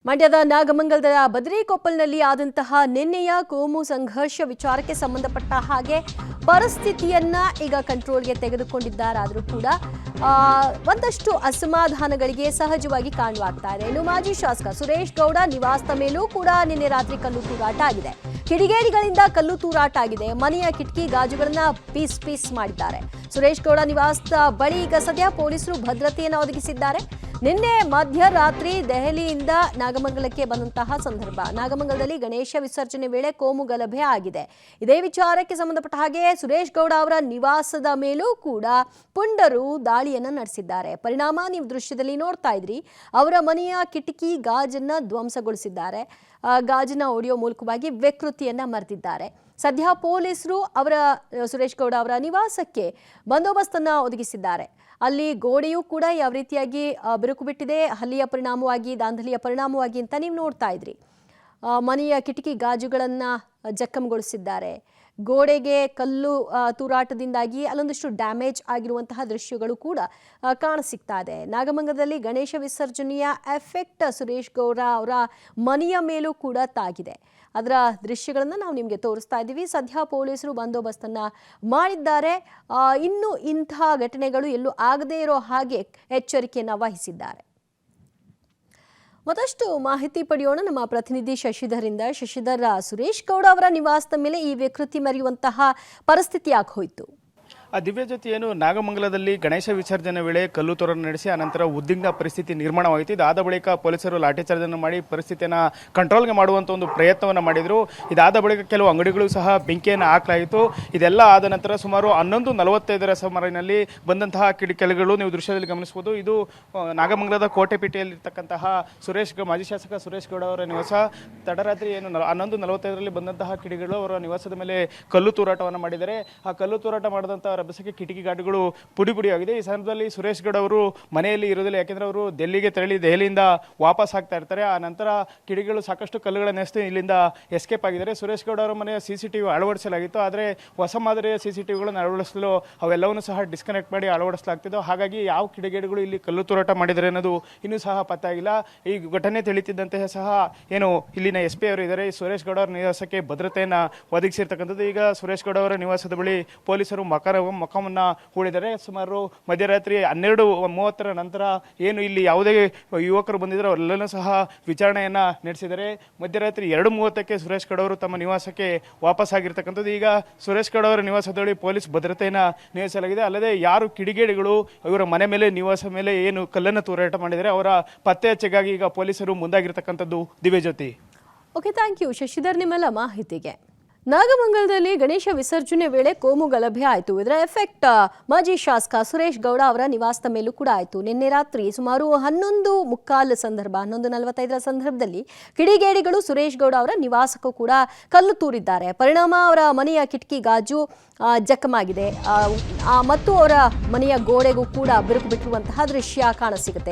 ಮಂಡ್ಯದ ನಾಗಮಂಗಲದ ಬದರಿಕೊಪ್ಪಲ್ನಲ್ಲಿ ಆದಂತಹ ನಿನ್ನೆಯ ಕೋಮು ಸಂಘರ್ಷ ವಿಚಾರಕ್ಕೆ ಸಂಬಂಧಪಟ್ಟ ಹಾಗೆ ಪರಿಸ್ಥಿತಿಯನ್ನ ಈಗ ಕಂಟ್ರೋಲ್ಗೆ ತೆಗೆದುಕೊಂಡಿದ್ದಾರಾದರೂ ಕೂಡ ಒಂದಷ್ಟು ಅಸಮಾಧಾನಗಳಿಗೆ ಸಹಜವಾಗಿ ಕಾರಣವಾಗ್ತಾ ಇದೆ. ಇನ್ನು ಮಾಜಿ ಶಾಸಕ ಸುರೇಶ್ ಗೌಡ ನಿವಾಸದ ಮೇಲೂ ಕೂಡ ನಿನ್ನೆ ರಾತ್ರಿ ಕಲ್ಲು ತೂರಾಟ ಆಗಿದೆ. ಕಿಡಿಗೇಡಿಗಳಿಂದ ಕಲ್ಲು ತೂರಾಟ ಆಗಿದೆ. ಮನೆಯ ಕಿಟಕಿ ಗಾಜುಗಳನ್ನ ಪೀಸ್ ಮಾಡಿದ್ದಾರೆ. ಸುರೇಶ್ ಗೌಡ ನಿವಾಸದ ಬಳಿ ಈಗ ಸದ್ಯ ಪೊಲೀಸರು ಭದ್ರತೆಯನ್ನು ಒದಗಿಸಿದ್ದಾರೆ. ನಿನ್ನೆ ಮಧ್ಯರಾತ್ರಿ ದೆಹಲಿಯಿಂದ ನಾಗಮಂಗಲಕ್ಕೆ ಬಂದಂತಹ ಸಂದರ್ಭ, ನಾಗಮಂಗಲದಲ್ಲಿ ಗಣೇಶ ವಿಸರ್ಜನೆ ವೇಳೆ ಕೋಮು ಗಲಭೆ ಆಗಿದೆ. ಇದೇ ವಿಚಾರಕ್ಕೆ ಸಂಬಂಧಪಟ್ಟ ಹಾಗೆ ಸುರೇಶ್ ಗೌಡ ಅವರ ನಿವಾಸದ ಮೇಲೂ ಕೂಡ ಪುಂಡರು ದಾಳಿಯನ್ನು ನಡೆಸಿದ್ದಾರೆ. ಪರಿಣಾಮ ನೀವು ದೃಶ್ಯದಲ್ಲಿ ನೋಡ್ತಾ ಇದ್ರಿ, ಅವರ ಮನೆಯ ಕಿಟಕಿ ಗಾಜನ್ನ ಧ್ವಂಸಗೊಳಿಸಿದ್ದಾರೆ. ಗಾಜಿನ ಒಡೆಯೋ ಮೂಲಕವಾಗಿ ವಿಕೃತಿಯನ್ನ ಮರೆತಿದ್ದಾರೆ. ಸದ್ಯ ಪೊಲೀಸರು ಸುರೇಶ್ ಗೌಡ ಅವರ ನಿವಾಸಕ್ಕೆ ಬಂದೋಬಸ್ತನ್ನ ಒದಗಿಸಿದ್ದಾರೆ. ಅಲ್ಲಿ ಗೋಡೆಯೂ ಕೂಡ ಯಾವ ರೀತಿಯಾಗಿ ಬಿರುಕು ಬಿಟ್ಟಿದೆ, ಹಲ್ಲಿಯ ಪರಿಣಾಮವಾಗಿ, ದಾಂಧಲಿಯ ಪರಿಣಾಮವಾಗಿ ಅಂತ ನೀವು ನೋಡ್ತಾ ಇದ್ರಿ. ಮನೆಯ ಕಿಟಕಿ ಗಾಜುಗಳನ್ನು ಜಖಂಗೊಳಿಸಿದ್ದಾರೆ. ಗೋಡೆಗೆ ಕಲ್ಲು ತೂರಾಟದಿಂದಾಗಿ ಅಲ್ಲೊಂದಿಷ್ಟು ಡ್ಯಾಮೇಜ್ ಆಗಿರುವಂತಹ ದೃಶ್ಯಗಳು ಕೂಡ ಕಾಣಸಿಗ್ತಾ ಇದೆ. ನಾಗಮಂಗಲದಲ್ಲಿ ಗಣೇಶ ವಿಸರ್ಜನೆಯ ಎಫೆಕ್ಟ್ ಸುರೇಶ್ ಗೌಡ ಅವರ ಮನೆಯ ಮೇಲೂ ಕೂಡ ತಾಗಿದೆ. ಅದರ ದೃಶ್ಯಗಳನ್ನು ನಾವು ನಿಮಗೆ ತೋರಿಸ್ತಾ ಇದ್ದೀವಿ. ಸದ್ಯ ಪೊಲೀಸರು ಬಂದೋಬಸ್ತನ್ನು ಮಾಡಿದ್ದಾರೆ. ಇನ್ನು ಇಂತಹ ಘಟನೆಗಳು ಎಲ್ಲೂ ಆಗದೇ ಇರೋ ಹಾಗೆ ಎಚ್ಚರಿಕೆಯನ್ನು ವಹಿಸಿದ್ದಾರೆ. ಮತ್ತಷ್ಟು ಮಾಹಿತಿ ಪಡೆಯೋಣ ನಮ್ಮ ಪ್ರತಿನಿಧಿ ಶಶಿಧರಿಂದ. ಶಶಿಧರ್, ಸುರೇಶ್ ಗೌಡ ಅವರ ನಿವಾಸದ ಮೇಲೆ ಈ ವಿಕೃತಿ ಮೆರೆಯುವಂತಹ ಪರಿಸ್ಥಿತಿ ಯಾಕೆ ಹೋಯಿತು? ದಿವ್ಯ ಜ್ಯೋತಿ, ಏನು ನಾಗಮಂಗಲದಲ್ಲಿ ಗಣೇಶ ವಿಸರ್ಜನೆ ವೇಳೆ ಕಲ್ಲು ತೂರಾಟ ನಡೆಸಿ ಆನಂತರ ಉದ್ವಿಗ್ನ ಪರಿಸ್ಥಿತಿ ನಿರ್ಮಾಣವಾಯಿತು. ಇದಾದ ಬಳಿಕ ಪೊಲೀಸರು ಲಾಠಿ ಚಾರ್ಜ್ ಅನ್ನು ಮಾಡಿ ಪರಿಸ್ಥಿತಿಯನ್ನು ಕಂಟ್ರೋಲ್ಗೆ ಮಾಡುವಂಥ ಒಂದು ಪ್ರಯತ್ನವನ್ನು ಮಾಡಿದರು. ಇದಾದ ಬಳಿಕ ಕೆಲವು ಅಂಗಡಿಗಳು ಸಹ ಬೆಂಕಿಯನ್ನು ಹಾಕಲಾಯಿತು. ಇದೆಲ್ಲ ಆದ ನಂತರ ಸುಮಾರು 11:45 ಸುಮಾರಿನಲ್ಲಿ ಬಂದಂತಹ ಕಿಡಿಕೆಗಳು ನೀವು ದೃಶ್ಯದಲ್ಲಿ ಗಮನಿಸಬಹುದು. ಇದು ನಾಗಮಂಗಲದ ಕೋಟೆಪೇಟೆಯಲ್ಲಿರ್ತಕ್ಕಂತಹ ಮಾಜಿ ಶಾಸಕ ಸುರೇಶ್ ಗೌಡ ಅವರ ನಿವಾಸ. ತಡರಾತ್ರಿ 11:45 ಬಂದಂತಹ ಕಿಡಿಗಳು ಅವರ ನಿವಾಸದ ಮೇಲೆ ಕಲ್ಲು ತೂರಾಟವನ್ನು ಮಾಡಿದ್ದಾರೆ. ಆ ಕಲ್ಲು ತೂರಾಟ ಮಾಡಿದಂಥ ರಭಸಕ್ಕೆ ಕಿಟಕಿ ಗಾಡುಗಳು ಪುಡಿ ಆಗಿದೆ. ಈ ಸಂದರ್ಭದಲ್ಲಿ ಸುರೇಶ್ ಗೌಡ ಅವರು ಮನೆಯಲ್ಲಿ ಇರೋದಿಲ್ಲ, ಯಾಕೆಂದ್ರೆ ಅವರು ಡೆಲ್ಲಿಗೆ ತೆರಳಿ ದೆಹಲಿಯಿಂದ ವಾಪಸ್ ಆಗ್ತಾ ಇರ್ತಾರೆ. ಆ ನಂತರ ಕಿಡಿಗಳು ಸಾಕಷ್ಟು ಕಲ್ಲುಗಳನ್ನು ಎಸೆದು ಇಲ್ಲಿಂದ ಎಸ್ಕೇಪ್ ಆಗಿದ್ದಾರೆ. ಸುರೇಶ್ ಗೌಡ ಅವರ ಮನೆಯ CCTV ಅಳವಡಿಸಲಾಗಿತ್ತು, ಆದರೆ ಹೊಸ ಮಾದರಿಯ CCTVಗಳನ್ನು ಅಳವಡಿಸಲು ಅವೆಲ್ಲವನ್ನೂ ಸಹ ಡಿಸ್ಕನೆಕ್ಟ್ ಮಾಡಿ ಅಳವಡಿಸಲಾಗ್ತಿದ್ದು. ಹಾಗಾಗಿ ಯಾವ ಕಿಡಿಗೇಡಿಗಳು ಇಲ್ಲಿ ಕಲ್ಲು ತೂರಾಟ ಮಾಡಿದ್ದಾರೆ ಅನ್ನೋದು ಇನ್ನೂ ಸಹ ಪತ್ತಾಗಿಲ್ಲ. ಈ ಘಟನೆ ತಿಳಿತಿದ್ದಂತೆ ಸಹ ಏನು ಇಲ್ಲಿನ SP ಅವರು ಇದ್ದಾರೆ, ಸುರೇಶ್ ಗೌಡ ಅವರ ನಿವಾಸಕ್ಕೆ ಭದ್ರತೆಯನ್ನು ಒದಗಿಸಿರ್ತಕ್ಕಂಥದ್ದು. ಈಗ ಸುರೇಶ್ ಗೌಡ ಅವರ ನಿವಾಸದ ಬಳಿ ಪೊಲೀಸರು ಮೊಕಮನ್ನು ಹೂಡಿದ್ದಾರೆ. ಸುಮಾರು ಮಧ್ಯರಾತ್ರಿ 12:30 ನಂತರ ಏನು ಇಲ್ಲಿ ಯಾವುದೇ ಯುವಕರು ಬಂದಿದ್ರು ಅವರೆಲ್ಲನೂ ಸಹ ವಿಚಾರಣೆಯನ್ನು ನಡೆಸಿದ್ದಾರೆ. ಮಧ್ಯರಾತ್ರಿ 2:30ಕ್ಕೆ ಸುರೇಶ್ ಗೌಡ ಅವರು ತಮ್ಮ ನಿವಾಸಕ್ಕೆ ವಾಪಸ್ ಆಗಿರ್ತಕ್ಕಂಥದ್ದು. ಈಗ ಸುರೇಶ್ ಗೌಡ ಅವರ ನಿವಾಸದ ಬಳಿ ಪೊಲೀಸ್ ಭದ್ರತೆಯನ್ನು ನಿಯೋಜಿಸಲಾಗಿದೆ. ಅಲ್ಲದೆ ಯಾರು ಕಿಡಿಗೇಡಿಗಳು ಇವರ ಮನೆ ಮೇಲೆ ನಿವಾಸ ಮೇಲೆ ಏನು ಕಲ್ಲನ್ನು ತೂರಾಟ ಮಾಡಿದರೆ ಅವರ ಪತ್ತೆ ಹಚ್ಚೆಗಾಗಿ ಈಗ ಪೊಲೀಸರು ಮುಂದಾಗಿರ್ತಕ್ಕಂಥದ್ದು. ದಿವ್ಯ ಜ್ಯೋತಿ. ಓಕೆ, ಥ್ಯಾಂಕ್ ಯು ಶಶಿಧರ್ ನಿಮ್ಮೆಲ್ಲ ಮಾಹಿತಿಗೆ. ನಾಗಮಂಗಲದಲ್ಲಿ ಗಣೇಶ ವಿಸರ್ಜನೆ ವೇಳೆ ಕೋಮು ಗಲಭೆ ಆಯಿತು. ಇದರ ಎಫೆಕ್ಟ್ ಮಾಜಿ ಶಾಸಕ ಸುರೇಶ್ ಗೌಡ ಅವರ ನಿವಾಸದ ಮೇಲೂ ಕೂಡ ಆಯಿತು. ನಿನ್ನೆ ರಾತ್ರಿ ಸುಮಾರು 11:45 ಸಂದರ್ಭದಲ್ಲಿ ಕಿಡಿಗೇಡಿಗಳು ಸುರೇಶ್ ಗೌಡ ಅವರ ನಿವಾಸಕ್ಕೂ ಕೂಡ ಕಲ್ಲು ತೂರಿದ್ದಾರೆ. ಪರಿಣಾಮ ಅವರ ಮನೆಯ ಕಿಟಕಿ ಗಾಜು ಜಖಮಾಗಿದೆ ಮತ್ತು ಅವರ ಮನೆಯ ಗೋಡೆಗೂ ಕೂಡ ಬಿರುಕು ಬಿಟ್ಟಿರುವಂತಹ ದೃಶ್ಯ ಕಾಣಸಿಗುತ್ತೆ.